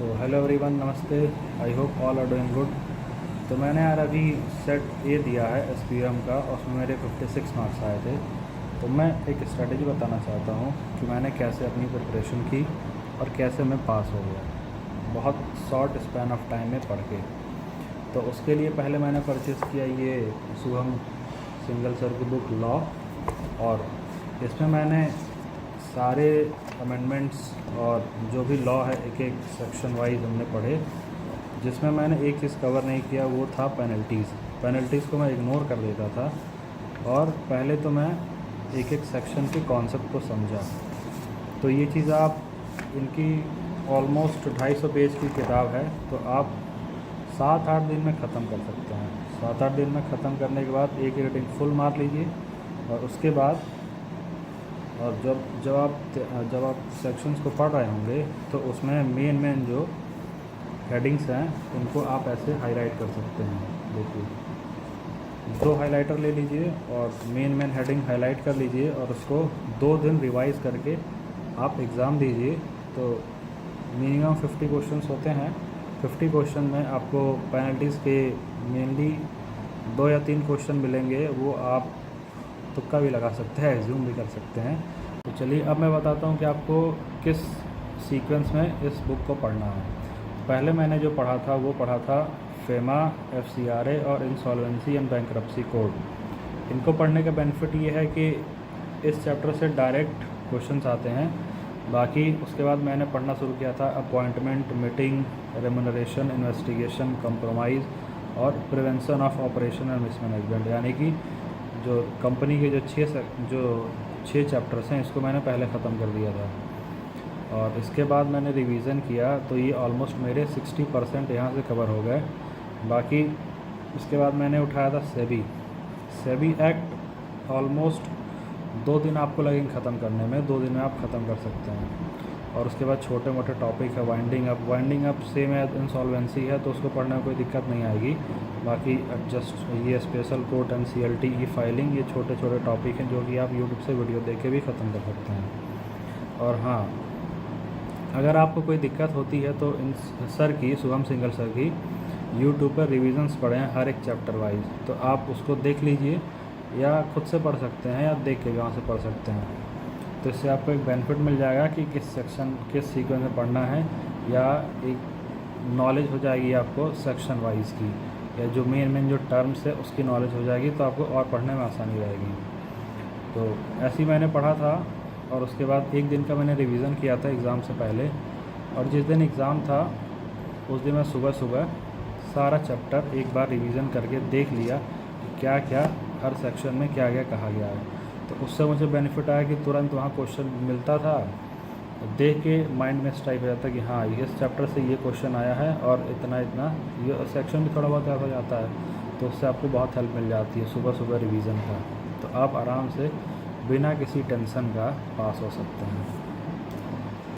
सो hello everyone, नमस्ते। I hope all are doing good. तो मैंने यार अभी सेट ए दिया है एसपीएम का, और उसमें मेरे 56 मार्क्स आए थे। तो मैं एक स्ट्रेटजी बताना चाहता हूँ कि मैंने कैसे अपनी प्रिपरेशन की और कैसे मैं पास हो गया, बहुत शॉर्ट स्पैन ऑफ टाइम में पढ़ के। तो उसके लिए पहले मैंने परचेज़ किया ये शुभम सिंगल सर की बुक लॉ, और इसमें मैंने सारे अमेंडमेंट्स और जो भी लॉ है एक एक सेक्शन वाइज हमने पढ़े। जिसमें मैंने एक चीज़ कवर नहीं किया वो था पेनल्टीज़ को मैं इग्नोर कर देता था, और पहले तो मैं एक एक सेक्शन के कॉन्सेप्ट को समझा। तो ये चीज़ आप इनकी ऑलमोस्ट 250 पेज की किताब है, तो आप 7-8 दिन में ख़त्म कर सकते हैं। 7-8 दिन में ख़त्म करने के बाद एक रीडिंग फुल मार लीजिए, और उसके बाद और जब आप सेक्शंस को पढ़ रहे होंगे तो उसमें मेन जो हेडिंग्स हैं उनको आप ऐसे हाईलाइट कर सकते हैं। देखिए, 2 हाइलाइटर ले लीजिए और मेन हेडिंग हाईलाइट कर लीजिए, और उसको 2 दिन रिवाइज़ करके आप एग्ज़ाम दीजिए। तो मिनिमम 50 क्वेश्चंस होते हैं। 50 क्वेश्चन में आपको पेनल्टीज़ के मेनली 2 या 3 क्वेश्चन मिलेंगे, वो आप तुक्का भी लगा सकते हैं, एज्यूम भी कर सकते हैं। तो चलिए अब मैं बताता हूँ कि आपको किस सीक्वेंस में इस बुक को पढ़ना है। पहले मैंने जो पढ़ा था वो पढ़ा था फेमा, एफसीआरए और इंसॉल्वेंसी एंड बैंक्रप्सी कोड। इनको पढ़ने का बेनिफिट ये है कि इस चैप्टर से डायरेक्ट क्वेश्चंस आते हैं। बाकी उसके बाद मैंने पढ़ना शुरू किया था appointment, meeting, remuneration, investigation, compromise और prevention of operation and mismanagement. यानी कि जो कंपनी के जो 6 चैप्टर्स हैं, इसको मैंने पहले ख़त्म कर दिया था, और इसके बाद मैंने रिवीज़न किया तो ये ऑलमोस्ट मेरे 60% यहाँ से कवर हो गए। बाकी इसके बाद मैंने उठाया था सेबी एक्ट। ऑलमोस्ट 2 दिन आपको लगेंगे ख़त्म करने में, 2 दिन में आप ख़त्म कर सकते हैं। और उसके बाद छोटे मोटे टॉपिक है वाइंडिंग अप सेम है, इंसॉल्वेंसी है, तो उसको पढ़ने में कोई दिक्कत नहीं आएगी। बाकी जस्ट ये special court and CLT E filing, ये छोटे छोटे टॉपिक हैं जो कि आप यूट्यूब से वीडियो देख के भी ख़त्म कर सकते हैं। और हाँ, अगर आपको कोई दिक्कत होती है तो इन सर की, शुभम सिंगल सर की यूट्यूब पर रिविजन्स पढ़े हैं हर एक चैप्टर वाइज, तो आप उसको देख लीजिए, या खुद से पढ़ सकते हैं या देख के वहाँ से पढ़ सकते हैं। तो इससे आपको एक बेनिफिट मिल जाएगा कि किस सीक्वेंस में पढ़ना है, या एक नॉलेज हो जाएगी आपको सेक्शन वाइज की, या जो मेन जो टर्म्स है उसकी नॉलेज हो जाएगी, तो आपको और पढ़ने में आसानी रहेगी। तो ऐसे ही मैंने पढ़ा था, और उसके बाद एक दिन का मैंने रिवीज़न किया था एग्ज़ाम से पहले। और जिस दिन एग्ज़ाम था उस दिन मैं सुबह सुबह सारा चैप्टर एक बार रिवीज़न करके देख लिया कि क्या क्या हर सेक्शन में क्या क्या कहा गया है। तो उससे मुझे बेनिफिट आया कि तुरंत वहाँ क्वेश्चन मिलता था, देख के माइंड में स्ट्राइक हो जाता कि हाँ, इस चैप्टर से ये क्वेश्चन आया है, और इतना ये सेक्शन भी थोड़ा बहुत याद हो जाता है। तो उससे आपको बहुत हेल्प मिल जाती है सुबह सुबह रिवीज़न का। तो आप आराम से बिना किसी टेंशन का पास हो सकते हैं।